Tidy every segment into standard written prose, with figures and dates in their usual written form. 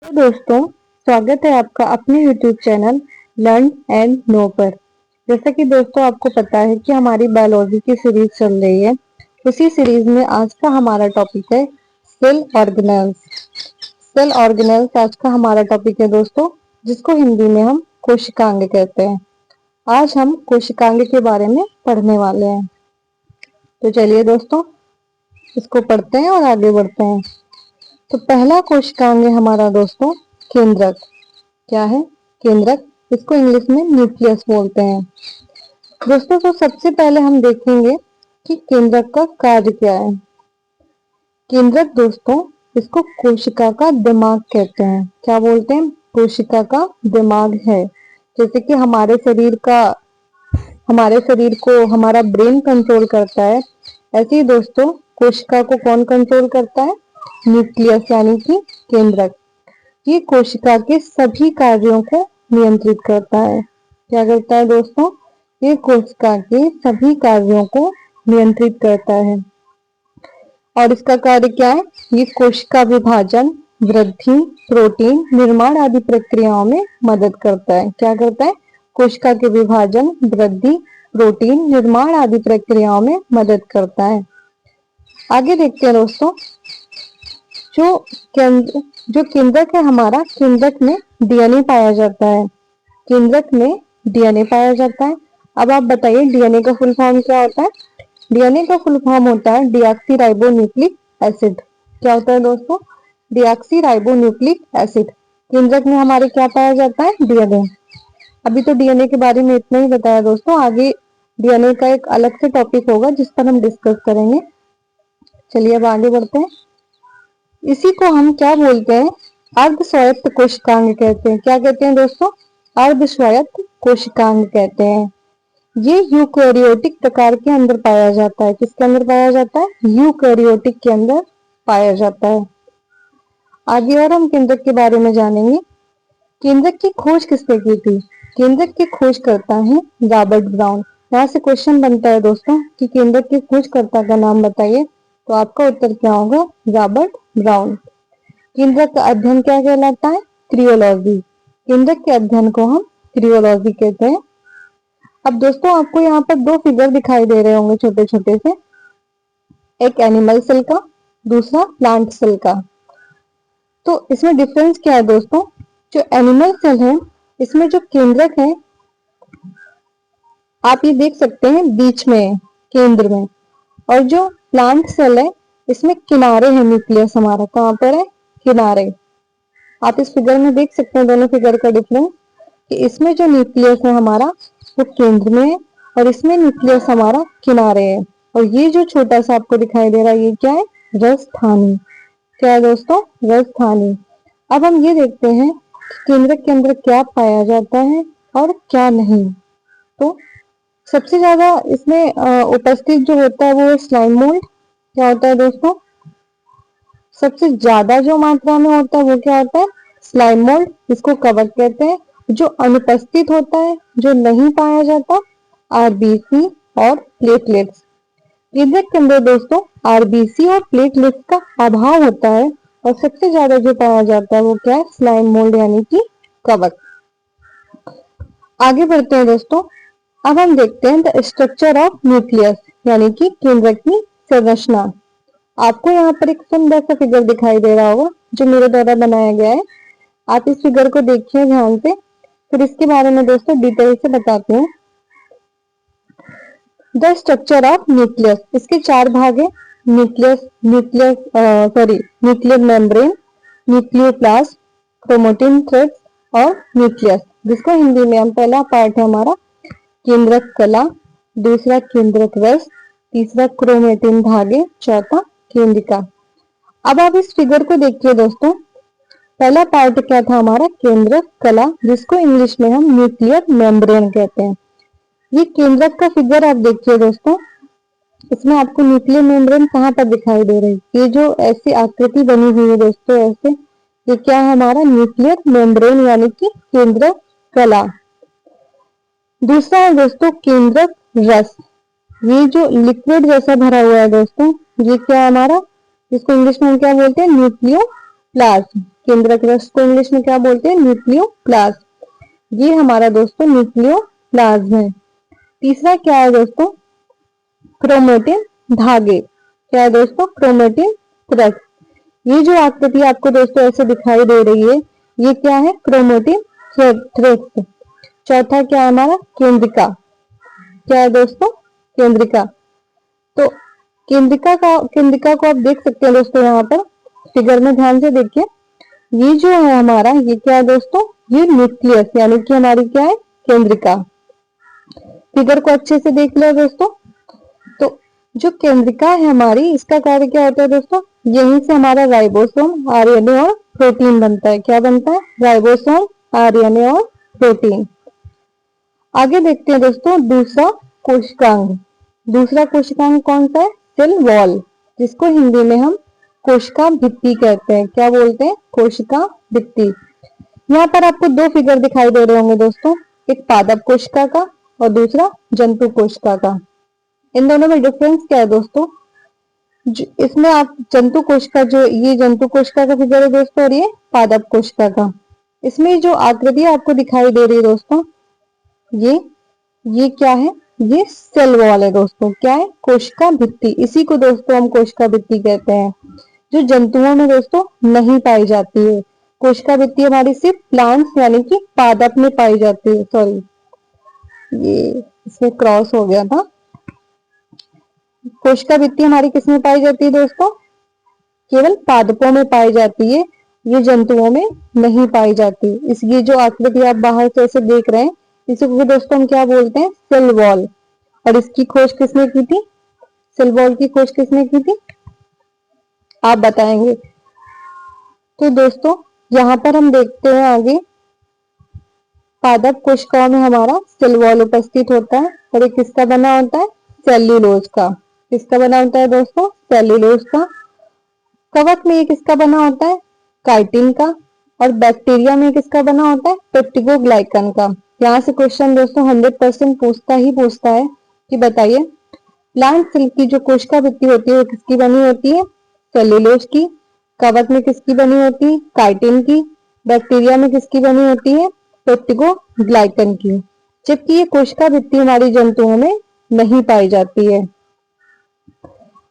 तो दोस्तों, स्वागत है आपका अपने YouTube channel learn and know पर। जैसा कि दोस्तों आपको पता है कि हमारी बायोलॉजी की सीरीज चल रही है। उसी सीरीज में आज का हमारा टॉपिक है सेल ऑर्गेनेल्स। सेल ऑर्गेनेल्स आज का हमारा टॉपिक है दोस्तों, जिसको हिंदी में हम कोशिकांग कहते हैं। आज हम कोशिकांग के बारे में पढ़ने वाले हैं। तो चलिए दोस्तों, इसको पढ़ते हैं और आगे बढ़ते हैं। तो पहला कोशिकांग है हमारा दोस्तों केंद्रक। क्या है? केंद्रक। इसको इंग्लिश में न्यूक्लियस बोलते हैं। दोस्तों, तो सबसे पहले हम देखेंगे कि केंद्रक का कार्य क्या है। केंद्रक दोस्तों, इसको कोशिका का दिमाग कहते हैं। क्या बोलते हैं? कोशिका का दिमाग है। जैसे कि हमारे शरीर को हमारा ब्रेन कंट्रोल करता है, ऐसे ही दोस्तों कोशिका को कौन कंट्रोल करता है? न्यूक्लियस यानी कि केंद्रक। ये कोशिका के सभी कार्यों को नियंत्रित करता है। क्या करता है दोस्तों? ये कोशिका के सभी कार्यों को नियंत्रित करता है। और इसका कार्य क्या है? ये कोशिका विभाजन, वृद्धि, प्रोटीन निर्माण आदि प्रक्रियाओं में मदद करता है। क्या करता है? कोशिका के विभाजन, वृद्धि, प्रोटीन निर्माण आदि प्रक्रियाओं में मदद करता है। आगे देखते हैं दोस्तों, जो केंद्रक है हमारा, केंद्रक में डीएनए पाया जाता है। केंद्रक में डीएनए पाया जाता है। अब आप बताइए डीएनए का फुल फॉर्म क्या होता है? डीएनए का फुल फॉर्म होता है डीऑक्सीराइबोन्यूक्लिक एसिड। क्या होता है दोस्तों? Deoxyribonucleic acid. केंद्रक में हमारे क्या पाया जाता है? डीएनए। अभी तो डीएनए के बारे में इतना ही बताया दोस्तों, आगे डीएनए का एक अलग से टॉपिक होगा जिस पर हम डिस्कस करेंगे। चलिए अब आगे बढ़ते हैं। इसी को हम क्या बोलते हैं? अर्ध स्वायत्त कोशिकांग कहते हैं। क्या कहते हैं दोस्तों? अर्ध स्वायत्त कोशिकांग कहते हैं। ये यूकैरियोटिक प्रकार के अंदर पाया जाता है। किसके अंदर पाया जाता है? यूकैरियोटिक के अंदर पाया जाता है। आगे और हम केंद्रक के बारे में जानेंगे। केंद्रक की खोज किसने की थी? केंद्रक की खोज करता है रॉबर्ट ब्राउन। यहाँ से क्वेश्चन बनता है दोस्तों कि केंद्रक के खोजकर्ता का नाम बताइए, तो आपका उत्तर क्या होगा? Robert brown. केंद्रक का अध्ययन क्या कहलाता है? क्रियोलॉजी। केंद्रक के अध्ययन को हम क्रियोलॉजी कहते हैं। अब दोस्तों आपको यहाँ पर दो फिगर दिखाई दे रहे होंगे छोटे छोटे से, एक एनिमल सेल का, दूसरा प्लांट सेल का। तो इसमें डिफरेंस क्या है दोस्तों? जो एनिमल सेल है इसमें जो केंद्रक है आप ये देख सकते हैं बीच में, केंद्र में, और जो प्लांट सेल है इसमें किनारे हैं न्यूक्लियस हमारा। कहाँ पर है? किनारे। आप इस फिगर में देख सकते हैं दोनों फिगर का डिफरेंस, कि इसमें जो न्यूक्लियस है हमारा वो केंद्र में है और इसमें न्यूक्लियस हमारा किनारे है। और ये जो छोटा सा आपको दिखाई दे रहा है ये क्या है? रसस्थानी। क्या है दोस्तों? रसस्थानी। अब हम ये देखते हैं कि केंद्रक के अंदर क्या पाया जाता है और क्या नहीं। तो सबसे ज्यादा इसमें उपस्थित जो होता है वो है स्लाइम मोल्ड। क्या होता है दोस्तों? सबसे ज्यादा जो मात्रा में होता है वो क्या होता है? Slime mould. इसको कवक कहते हैं। जो अनुपस्थित होता है, जो नहीं पाया जाता, आरबीसी और प्लेटलेट्स। केंद्रक के अंदर दोस्तों आरबीसी और प्लेटलेट्स का अभाव होता है और सबसे ज्यादा जो पाया जाता है वो क्या है? स्लाइम मोल्ड यानी कि कवक। आगे बढ़ते हैं दोस्तों। अब हम देखते हैं द स्ट्रक्चर ऑफ न्यूक्लियस यानी कि केंद्रक की संरचना। आपको यहाँ पर एक सुंदर सा फिगर दिखाई दे रहा होगा जो मेरे द्वारा बनाया गया है। आप इस फिगर को देखिए ध्यान से, फिर इसके बारे में दोस्तों डिटेल से बताते हैं। द स्ट्रक्चर ऑफ न्यूक्लियस, इसके चार भाग है। न्यूक्लियर मेम्ब्रेन, न्यूक्लियोप्लास्ट, क्रोमेटिन थ्रेड्स और न्यूक्लियस, जिसको हिंदी में हम पहला पार्ट है हमारा केंद्रक कला, दूसरा केंद्रक रस, तीसरा क्रोमेटिन धागे, चौथा केंद्रिका। अब आप इस फिगर को देखिए दोस्तों। पहला पार्ट क्या था हमारा? केंद्रक कला, जिसको इंग्लिश में हम न्यूक्लियर मेम्ब्रेन कहते हैं। ये केंद्रक का फिगर आप देखिए दोस्तों, इसमें आपको न्यूक्लियर मेम्ब्रेन कहाँ पर दिखाई दे रही है? ये जो ऐसी आकृति बनी हुई है दोस्तों ऐसे, ये क्या है हमारा? न्यूक्लियर मेम्ब्रेन यानी कि केंद्रक कला। दूसरा है दोस्तों केंद्रक रस। ये जो लिक्विड जैसा भरा हुआ है दोस्तों, ये क्या है हमारा? इसको इंग्लिश में हम क्या बोलते हैं? न्यूक्लियोप्लाज्म। केंद्रक रस को इंग्लिश में क्या बोलते हैं? न्यूक्लियोप्लास्ट। ये हमारा दोस्तों न्यूक्लियोप्लाज्म है। तीसरा क्या है दोस्तों? क्रोमेटिन धागे। क्या है दोस्तों? Chromatin threads. ये जो आकृति आपको दोस्तों ऐसे दिखाई दे रही है, ये क्या है? Chromatin threads. चौथा क्या है हमारा? केंद्रिका। क्या है दोस्तों? केंद्रिका। तो केंद्रिका को आप देख सकते हैं दोस्तों, यहाँ पर फिगर में ध्यान से देखिए। ये जो है हमारा, ये क्या है दोस्तों? ये न्यूक्लियस यानी कि हमारी क्या है? केंद्रिका। फिगर को अच्छे से देख लिया दोस्तों। तो जो केंद्रिका है हमारी, इसका कार्य क्या होता है दोस्तों? यहीं से हमारा राइबोसोम, आरएनए और प्रोटीन बनता है। क्या बनता है? राइबोसोम, आरएनए और प्रोटीन। आगे देखते हैं दोस्तों दूसरा कोशिकांग। दूसरा कोशिकांग कौन सा है? सेल वॉल, जिसको हिंदी में हम कोशिका भित्ति कहते हैं। क्या बोलते हैं? कोशिका भित्ति। यहाँ पर आपको दो फिगर दिखाई दे रहे होंगे दोस्तों, एक पादप कोशिका का और दूसरा जंतु कोशिका का। इन दोनों में डिफरेंस क्या है दोस्तों? इसमें आप जंतु कोशिका, जो ये जंतु कोशिका का फिगर है दोस्तों, और ये पादप कोशिका का। इसमें जो आकृति आपको दिखाई दे रही है दोस्तों, ये क्या है? ये सेल वॉल है दोस्तों। क्या है? कोशिका भित्ति। इसी को दोस्तों हम कोशिका भित्ति कहते हैं, जो जंतुओं में दोस्तों नहीं पाई जाती है। कोशिका भित्ति हमारी सिर्फ प्लांट्स यानी कि पादप में पाई जाती है। सॉरी, ये इसमें क्रॉस हो गया था। कोशिका भित्ति हमारी किसमें पाई जाती है दोस्तों? केवल पादपों में पाई जाती है, ये जंतुओं में नहीं पाई जाती। इस ये जो आकृति आप बाहर से ऐसे देख रहे हैं, इसी को दोस्तों हम क्या बोलते हैं? Cell wall. और इसकी खोज किसने की थी? सेल वॉल की खोज किसने की थी? आप बताएंगे। तो दोस्तों यहाँ पर हम देखते हैं आगे, पादप कोशिकाओं में हमारा सेल वॉल उपस्थित होता है और ये किसका बना होता है? सेल्यूलोज का। किसका बना होता है दोस्तों? सेल्यूलोज का। कवक में ये किसका बना होता है? काइटिन का। और बैक्टीरिया में किसका बना होता है? पेप्टिडोग्लाइकन का। यहाँ से क्वेश्चन दोस्तों 100% पूछता है कि बताइए, प्लांट सेल की जो कोशिका भित्ति होती है वो किसकी बनी होती है? सेल्यूलोज की। कवक में किसकी बनी होती है? काइटिन की। बैक्टीरिया में किसकी बनी होती है? पेप्टिडोग्लाइकन की। जबकि ये कोशिका भित्ति हमारी जंतुओं में नहीं पाई जाती है।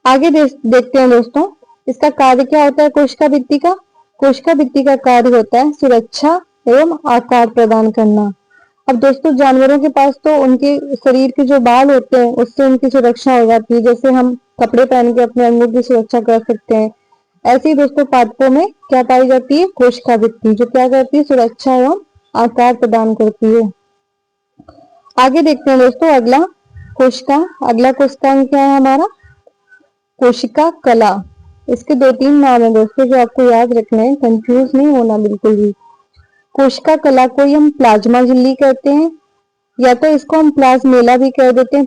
आगे देखते हैं दोस्तों, इसका कार्य क्या होता है कोशिका भित्ति का? कोशिका भित्ति का कार्य होता है सुरक्षा एवं आकार प्रदान करना। अब दोस्तों जानवरों के पास तो उनके शरीर के जो बाल होते हैं उससे उनकी सुरक्षा हो जाती है, जैसे हम कपड़े पहन के अपने अंगों की सुरक्षा कर सकते हैं। ऐसे ही दोस्तों पादपों में क्या पाई जाती है? कोशिका भित्ति, जो क्या करती है? सुरक्षा एवं आकार प्रदान करती है। आगे देखते हैं दोस्तों अगला कोशिकांग क्या है हमारा? कोशिका कला। इसके 2-3 नाम है दोस्तों जो आपको याद रखने हैं, कंफ्यूज नहीं होना बिल्कुल भी। कोशिका कला को हम प्लाज्मा झिल्ली कहते हैं, या तो इसको हम प्लाज्मेला भी कह देते हैं,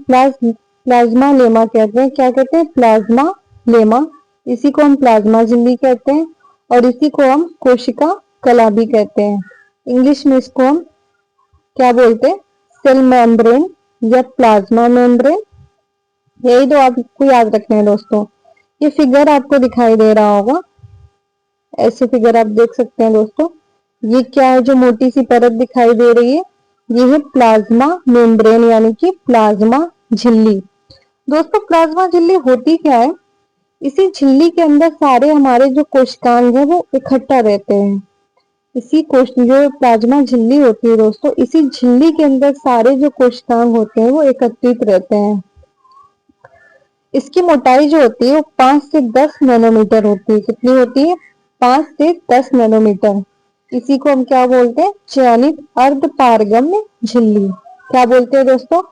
प्लाज्मा लेमा कहते हैं। क्या कहते हैं? Plasma lemma. इसी को हम प्लाज्मा झिल्ली कहते हैं और इसी को हम कोशिका कला भी कहते हैं। इंग्लिश में इसको हम क्या बोलते हैं? सेल मेम्ब्रेन या प्लाज्मा मेम्ब्रेन। यही दो आपको याद रखने हैं दोस्तों। ये फिगर आपको दिखाई दे रहा होगा, ऐसे फिगर आप देख सकते हैं दोस्तों। ये क्या है जो मोटी सी परत दिखाई दे रही है? ये है प्लाज्मा मेम्ब्रेन यानी कि प्लाज्मा झिल्ली। दोस्तों प्लाज्मा झिल्ली होती क्या है? इसी झिल्ली के अंदर सारे हमारे जो कोशिकांग है वो इकट्ठा रहते हैं। जो प्लाज्मा झिल्ली होती है दोस्तों, इसी झिल्ली के अंदर सारे जो कोशिकांग होते हैं वो एकत्रित रहते हैं। इसकी मोटाई जो होती है वो 5 से 10 नैनोमीटर होती है। कितनी होती है? 5 से 10 नैनोमीटर। इसी को हम क्या बोलते हैं? चयनित अर्धपारगम्य झिल्ली। क्या बोलते हैं दोस्तों?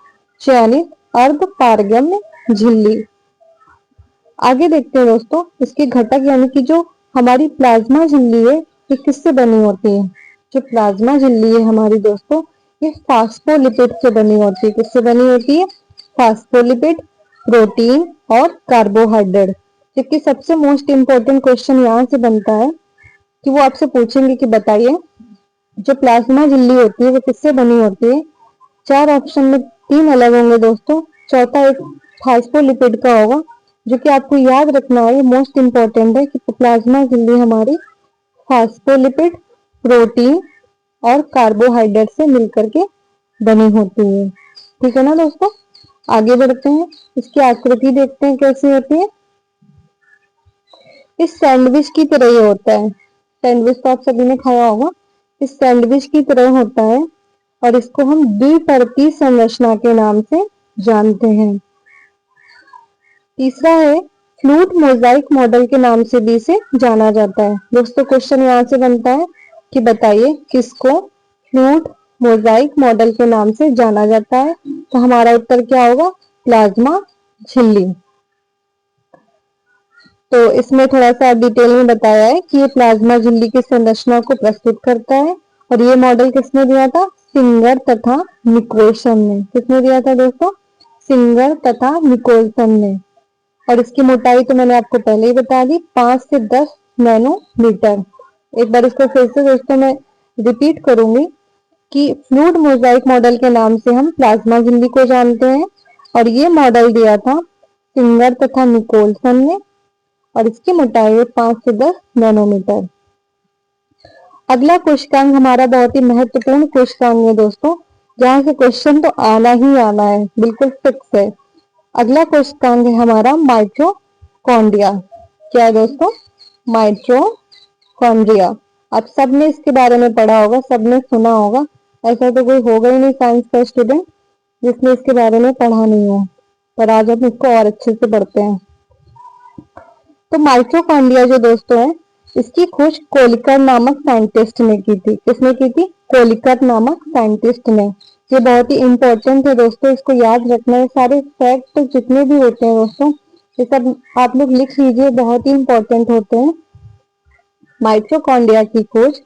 चयनित अर्धपारगम्य झिल्ली। आगे देखते हैं दोस्तों, इसके घटक यानी कि जो हमारी प्लाज्मा झिल्ली है ये किससे बनी होती है? जो प्लाज्मा झिल्ली है हमारी दोस्तों, ये फास्फोलिपिड से बनी होती है। किससे बनी होती है? फास्फोलिपिड, प्रोटीन और कार्बोहाइड्रेट। जबकि सबसे मोस्ट इंपॉर्टेंट क्वेश्चन यहाँ से बनता है कि वो आपसे पूछेंगे कि बताइए जो प्लाज्मा झिल्ली होती है वो किससे बनी होती है? 4 ऑप्शन में 3 अलग होंगे दोस्तों, चौथा एक फास्फोलिपिड का होगा। जो कि आपको याद रखना है, मोस्ट इंपॉर्टेंट है कि प्लाज्मा झिल्ली हमारी फास्फोलिपिड प्रोटीन और कार्बोहाइड्रेट से मिलकर के बनी होती है। ठीक है ना दोस्तों, आगे बढ़ते हैं। इसकी आकृति देखते हैं कैसी होती है। इस सैंडविच की तरह ही होता है। सैंडविच तो आप सभी ने खाया होगा। इस सैंडविच की तरह होता है और इसको हम द्विपर्ती संरचना के नाम से जानते हैं। तीसरा है फ्लूट मोजाइक मॉडल के नाम से भी इसे जाना जाता है। दोस्तों क्वेश्चन यहाँ से बनता है कि बताइए किसको फ्लूट मोजाइक मॉडल के नाम से जाना जाता है। तो हमारा उत्तर क्या होगा, प्लाज्मा झिल्ली। तो इसमें थोड़ा सा डिटेल में बताया है कि ये प्लाज्मा झिल्ली की संरचना को प्रस्तुत करता है और ये मॉडल किसने दिया था, सिंगर तथा निकोलसन ने। किसने दिया था दोस्तों, सिंगर तथा निकोलसन ने। और इसकी मोटाई तो मैंने आपको पहले ही बता दी, 5 से 10 नैनोमीटर। एक बार इसको फिर से दोस्तों मैं रिपीट करूंगी कि फ्लूइड मोजाइक मॉडल के नाम से हम प्लाज्मा झिल्ली को जानते हैं और ये मॉडल दिया था सिंगर तथा निकोलसन ने और इसकी मोटाई है 5 से 10 नैनोमीटर। अगला कोशिकांग हमारा बहुत ही महत्वपूर्ण कोशिकांग है दोस्तों, जहां से क्वेश्चन तो आना ही आना है, बिल्कुल फिक्स है। अगला कोशिकांग है हमारा माइटोकॉन्ड्रिया। क्या है दोस्तों, माइटोकॉन्ड्रिया। आप सबने इसके बारे में पढ़ा होगा, सबने सुना होगा, ऐसा तो कोई होगा ही नहीं साइंस का स्टूडेंट जिसने इसके बारे में पढ़ा नहीं हो। पर आज हम इसको और अच्छे से पढ़ते हैं। तो माइटोकॉन्ड्रिया जो दोस्तों है, इसकी खोज कोलिकर नामक साइंटिस्ट ने की थी। किसने की थी, कोलिकर नामक साइंटिस्ट ने। ये बहुत ही इंपॉर्टेंट है दोस्तों, इसको याद रखना है। सारे फैक्ट जितने भी होते हैं दोस्तों, ये सब आप लोग लिख लीजिए, बहुत ही इंपॉर्टेंट होते हैं। माइटोकॉन्ड्रिया की खोज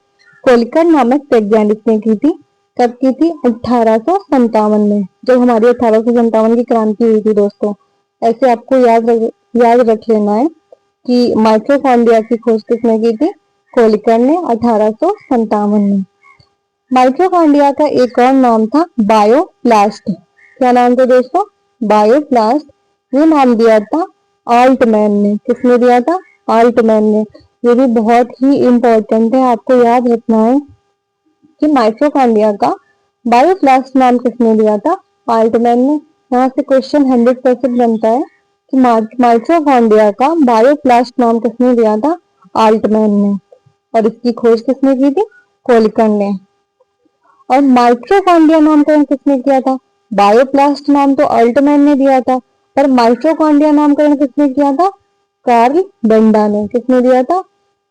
कोलिकर नामक वैज्ञानिक ने की थी। कब की थी, 1857 में, जब हमारी 1857 की क्रांति हुई थी दोस्तों। ऐसे आपको याद रख लेना है कि माइटोकॉन्ड्रिया की खोज किसने की थी, कोलिकर ने 1857 में। माइटोकॉन्ड्रिया का एक और नाम था बायोप्लास्ट। क्या नाम था दोस्तों, बायोप्लास्ट। ये नाम दिया था आल्टमैन ने। किसने दिया था, आल्टमैन ने। ये भी बहुत ही इंपॉर्टेंट है, आपको याद रखना है कि माइटोकॉन्ड्रिया का बायोप्लास्ट नाम किसने दिया था, आल्टमैन ने। यहाँ से क्वेश्चन 100% बनता है कि माइटोकॉन्ड्रिया का बायोप्लास्ट नाम किसने दिया था, आल्टमैन ने। और इसकी खोज किसने की थी, कोलिकर ने। और माइटोकॉन्ड्रिया नामकरण किसने किया था, बायोप्लास्ट नाम तो अल्टमैन ने दिया था, पर माइटोकॉन्ड्रिया नामकरण किसने किया था, कार्ल बेंडा ने। किसने दिया था,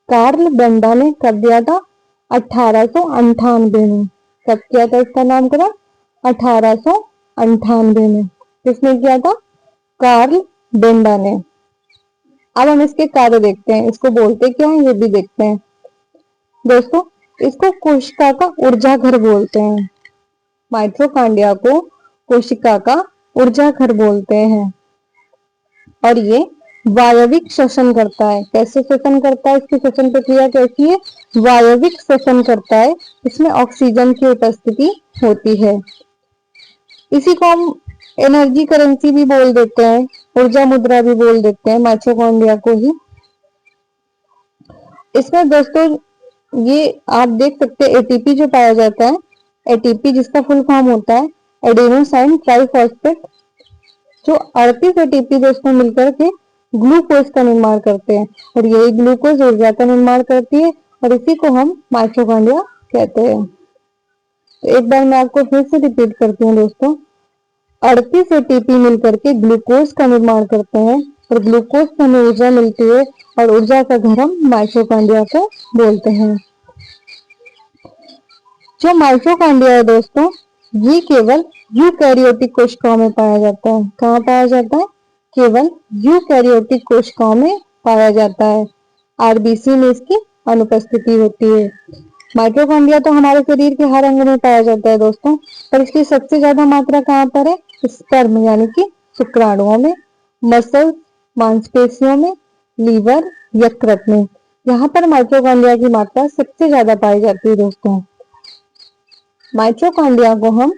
कार्ल बेंडा ने। कब दिया था, 1898 में। कब किया था इसका नामकरण, 1898 में। किसने किया था, कार्ल बेंडा ने। अब हम इसके कार्य देखते हैं, इसको बोलते क्या है ये भी देखते हैं दोस्तों। इसको कोशिका का ऊर्जा घर बोलते हैं। माइटोकॉन्ड्रिया को कोशिका का ऊर्जा घर बोलते हैं और ये वायविक श्वसन करता है। कैसे श्वसन करता है, इसकी श्वसन प्रक्रिया कैसी है, वायविक श्वसन करता है। इसमें ऑक्सीजन की उपस्थिति होती है। इसी को हम एनर्जी करेंसी भी बोल देते हैं, ऊर्जा मुद्रा भी बोल देते हैं माइटोकॉन्ड्रिया को ही। इसमें दोस्तों ये आप देख सकते हैं एटीपी जो पाया जाता है, एटीपी जिसका फुल फॉर्म होता है एडेनोसाइन ट्राइफॉस्फेट, जो 38 एटीपी दोस्तों मिलकर के ग्लूकोज का निर्माण करते हैं और यही ग्लूकोज ऊर्जा का निर्माण करती है और इसी को हम माइटोकॉन्ड्रिया कहते हैं। तो एक बार मैं आपको फिर से रिपीट करती हूँ दोस्तों, 38 एटीपी मिलकर के ग्लूकोज का निर्माण करते हैं और ग्लूकोज से हमें ऊर्जा मिलती है और ऊर्जा का घर हम माइटोकॉन्ड्रिया को बोलते हैं। जो माइटोकॉन्ड्रिया है दोस्तों, ये केवल यूकैरियोटिक कोशिकाओं में पाया जाता है। कहाँ पाया जाता है, केवल यूकैरियोटिक कोशिकाओं में पाया जाता है। आरबीसी में इसकी अनुपस्थिति होती है। माइटोकॉन्ड्रिया तो हमारे शरीर के हर अंग में पाया जाता है दोस्तों, पर इसकी सबसे ज्यादा मात्रा कहाँ पर है, स्पर्म यानी कि शुक्राणुओं में, मसल्स मांसपेशियों में, लीवर यकृत में। यहाँ पर माइटोकॉन्ड्रिया की मात्रा सबसे ज्यादा पाई जाती है दोस्तों। माइटोकॉन्ड्रिया को हम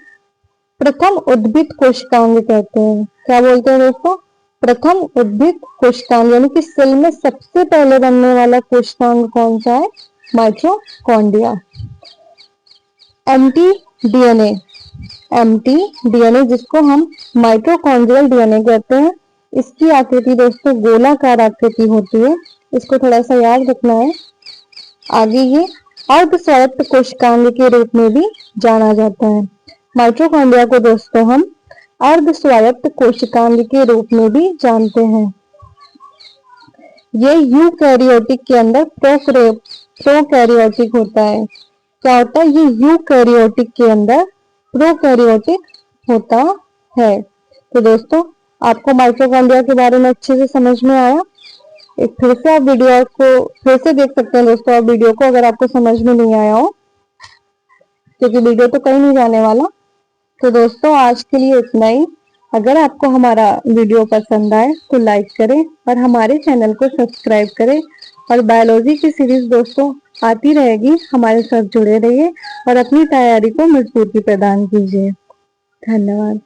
प्रथम उद्भिद कोशिकांग कहते हैं। क्या बोलते हैं दोस्तों, प्रथम उद्भिद कोशिकांग, यानी कि सेल में सबसे पहले बनने वाला कोशिकांग कौन सा है, mitochondria. Empty DNA, empty DNA जिसको हम माइटोकॉन्ड्रियल डीएनए कहते हैं, इसकी आकृति दोस्तों गोलाकार आकृति होती है, इसको थोड़ा सा याद रखना है। आगे ये अर्धस्वायत्त कोशिकांग के रूप में भी जाना जाता है। माइटोकॉन्ड्रिया को दोस्तों हम अर्धस्वायत्त कोशिकांग के रूप में भी जानते हैं। ये यूकैरियोटिक के अंदर प्रोकैरियोटिक होता है। क्या होता है? ये यूकैरियोटिक के अंदर प्रोकैरियोटिक होता है। तो दोस्तों आपको माइटोकॉन्ड्रिया के बारे में अच्छे से समझ में आया। एक फिर से आप वीडियो को फिर से देख सकते हैं दोस्तों, आप वीडियो को, अगर आपको समझ में नहीं आया हो, क्योंकि वीडियो तो कहीं नहीं जाने वाला। तो दोस्तों आज के लिए इतना ही। अगर आपको हमारा वीडियो पसंद आए तो लाइक करें और हमारे चैनल को सब्सक्राइब करें, और बायोलॉजी की सीरीज दोस्तों आती रहेगी, हमारे साथ जुड़े रहिए और अपनी तैयारी को मजबूती प्रदान कीजिए। धन्यवाद।